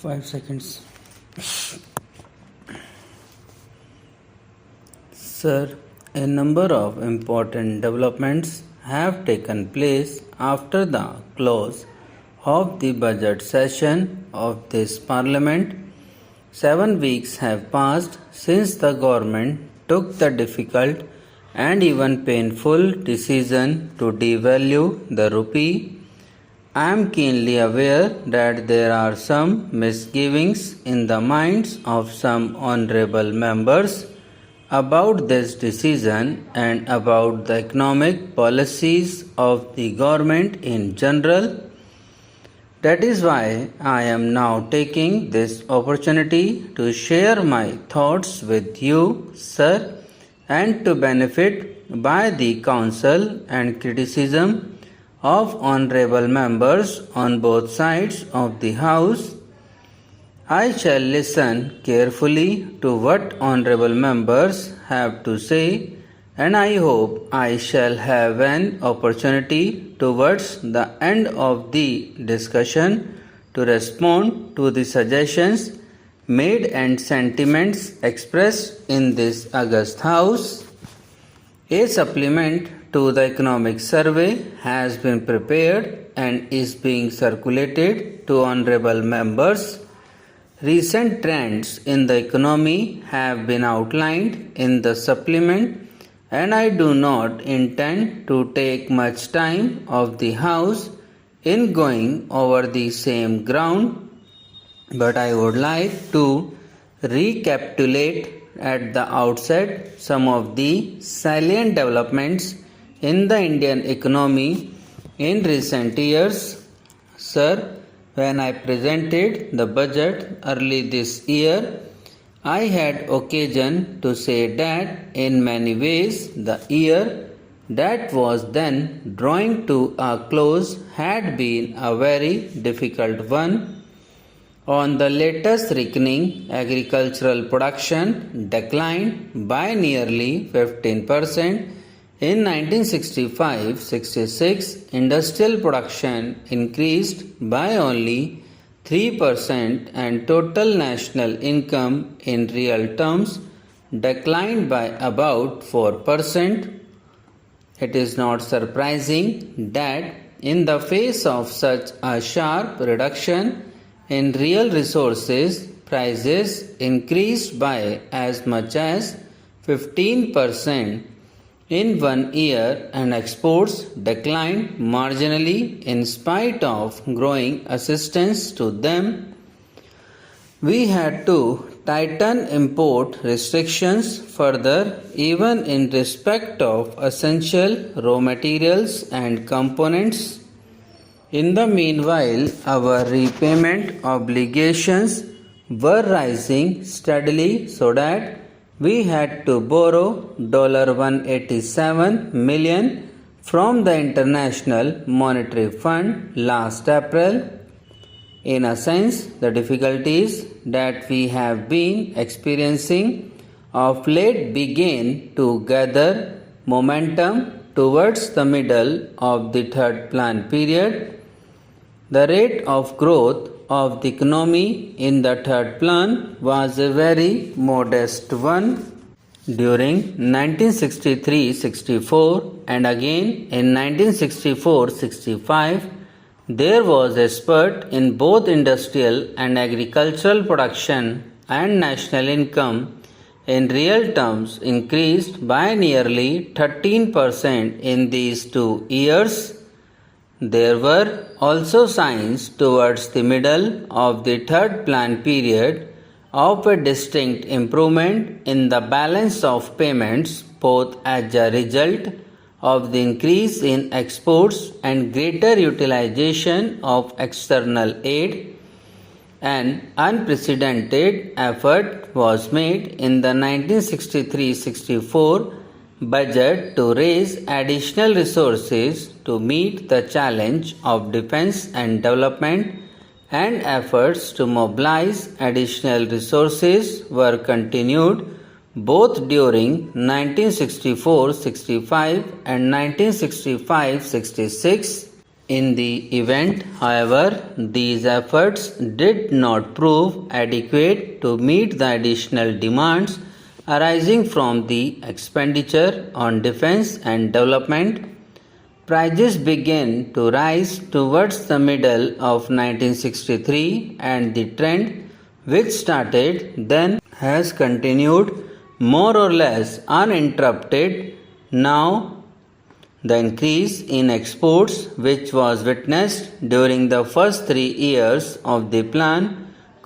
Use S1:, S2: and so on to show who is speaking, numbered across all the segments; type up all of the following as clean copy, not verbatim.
S1: 5 seconds. Sir, a number of important developments have taken place after the close of the budget session of this Parliament. 7 weeks have passed since the government took the difficult and even painful decision to devalue the rupee. I am keenly aware that there are some misgivings in the minds of some honorable members about this decision and about the economic policies of the government in general. That is why I am now taking this opportunity to share my thoughts with you, sir, and to benefit by the counsel and criticism of honorable members on both sides of the House. I shall listen carefully to what honorable members have to say, and I hope I shall have an opportunity towards the end of the discussion to respond to the suggestions made and sentiments expressed in this august House. A supplement to the economic survey has been prepared and is being circulated to honorable members. Recent trends in the economy have been outlined in the supplement, and I do not intend to take much time of the House in going over the same ground, but I would like to recapitulate at the outset some of the salient developments in the Indian economy in recent years. Sir, when I presented the budget early this year, I had occasion to say that in many ways the year that was then drawing to a close had been a very difficult one. On the latest reckoning, agricultural production declined by nearly 15%. In 1965-66, industrial production increased by only 3% and total national income in real terms declined by about 4%. It is not surprising that in the face of such a sharp reduction in real resources, prices increased by as much as 15% in 1 year and exports declined marginally in spite of growing assistance to them. We had to tighten import restrictions further even in respect of essential raw materials and components. In the meanwhile, our repayment obligations were rising steadily so that we had to borrow $187 million from the International Monetary Fund last April. In a sense, the difficulties that we have been experiencing of late began to gather momentum towards the middle of the third plan period. The rate of growth of the economy in the third plan was a very modest one. During 1963-64 and again in 1964-65, there was a spurt in both industrial and agricultural production, and national income in real terms increased by nearly 13% in these 2 years. There were also signs towards the middle of the third plan period of a distinct improvement in the balance of payments, both as a result of the increase in exports and greater utilization of external aid. An unprecedented effort was made in the 1963-64 budget to raise additional resources to meet the challenge of defense and development, and efforts to mobilize additional resources were continued both during 1964-65 and 1965-66. In the event, however, these efforts did not prove adequate to meet the additional demands arising from the expenditure on defense and development. Prices began to rise towards the middle of 1963, and the trend, which started then, has continued more or less uninterrupted. Now, the increase in exports, which was witnessed during the first 3 years of the plan,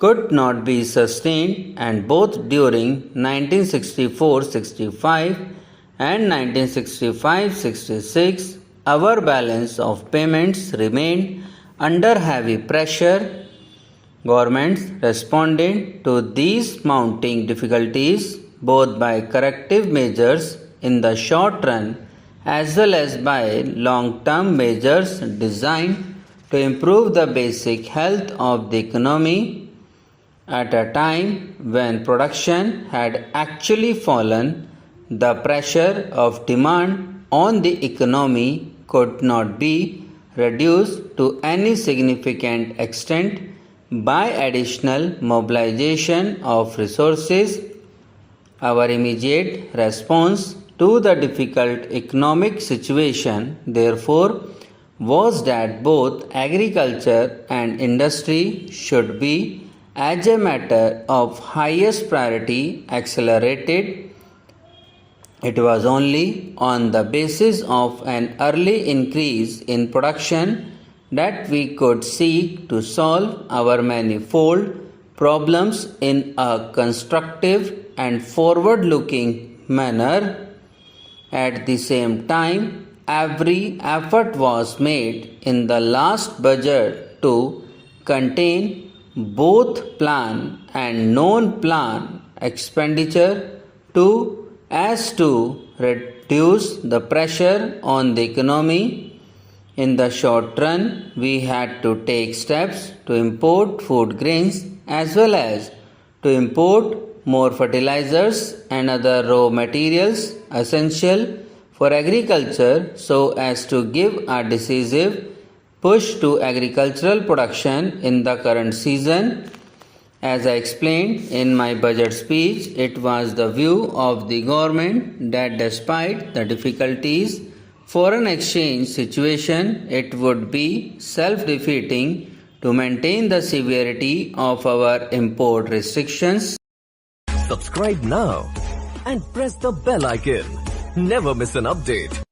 S1: could not be sustained, and both during 1964-65 and 1965-66, our balance of payments remained under heavy pressure. Governments responded to these mounting difficulties both by corrective measures in the short run as well as by long-term measures designed to improve the basic health of the economy. At a time when production had actually fallen, the pressure of demand on the economy could not be reduced to any significant extent by additional mobilization of resources. Our immediate response to the difficult economic situation, therefore, was that both agriculture and industry should be, as a matter of highest priority, accelerated. It was only on the basis of an early increase in production that we could seek to solve our manifold problems in a constructive and forward-looking manner. At the same time, every effort was made in the last budget to contain both planned and non-planned expenditure as to reduce the pressure on the economy. In the short run, we had to take steps to import food grains as well as to import more fertilizers and other raw materials essential for agriculture so as to give a decisive push to agricultural production in the current season. As I explained in my budget speech, it was the view of the government that despite the difficulties foreign exchange situation, it would be self-defeating to maintain the severity of our import restrictions.
S2: Subscribe now and press the bell icon. Never miss an update.